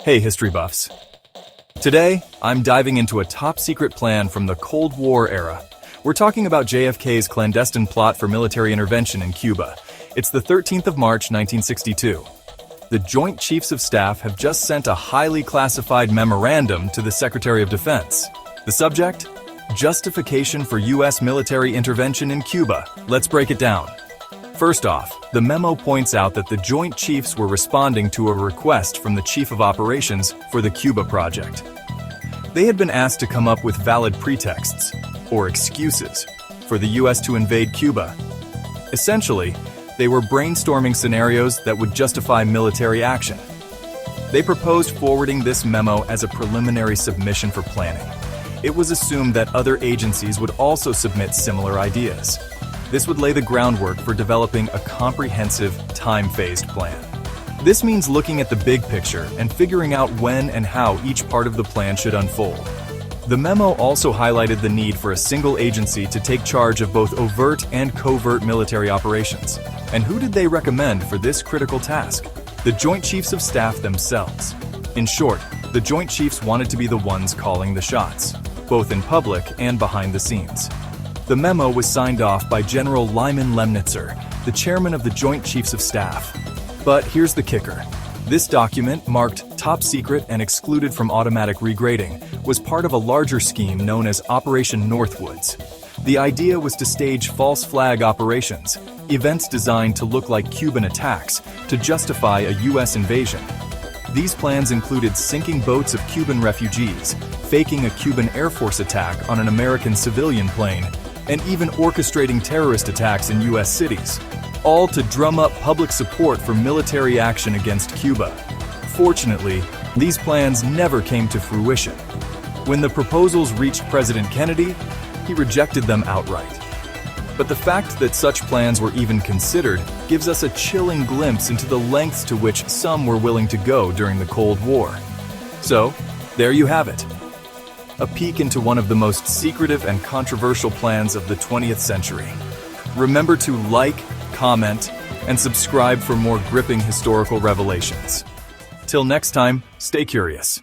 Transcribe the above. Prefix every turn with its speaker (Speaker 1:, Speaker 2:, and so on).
Speaker 1: Hey, history buffs. Today, I'm diving into a top-secret plan from the Cold War era. We're talking about JFK's clandestine plot for military intervention in Cuba. It's the 13th of March, 1962. The Joint Chiefs of Staff have just sent a highly classified memorandum to the Secretary of Defense. The subject? Justification for U.S. military intervention in Cuba. Let's break it down. First off, the memo points out that the Joint Chiefs were responding to a request from the Chief of Operations for the Cuba project. They had been asked to come up with valid pretexts, or excuses, for the U.S. to invade Cuba. Essentially, they were brainstorming scenarios that would justify military action. They proposed forwarding this memo as a preliminary submission for planning. It was assumed that other agencies would also submit similar ideas. This would lay the groundwork for developing a comprehensive, time-phased plan. This means looking at the big picture and figuring out when and how each part of the plan should unfold. The memo also highlighted the need for a single agency to take charge of both overt and covert military operations. And who did they recommend for this critical task? The Joint Chiefs of Staff themselves. In short, the Joint Chiefs wanted to be the ones calling the shots, both in public and behind the scenes. The memo was signed off by General Lyman Lemnitzer, the chairman of the Joint Chiefs of Staff. But here's the kicker. This document, marked top secret and excluded from automatic regrading, was part of a larger scheme known as Operation Northwoods. The idea was to stage false flag operations, events designed to look like Cuban attacks, to justify a U.S. invasion. These plans included sinking boats of Cuban refugees, faking a Cuban Air Force attack on an American civilian plane, and even orchestrating terrorist attacks in U.S. cities, all to drum up public support for military action against Cuba. Fortunately, these plans never came to fruition. When the proposals reached President Kennedy, he rejected them outright. But the fact that such plans were even considered gives us a chilling glimpse into the lengths to which some were willing to go during the Cold War. So, there you have it. A peek into one of the most secretive and controversial plans of the 20th century. Remember to like, comment, and subscribe for more gripping historical revelations. Till next time, stay curious.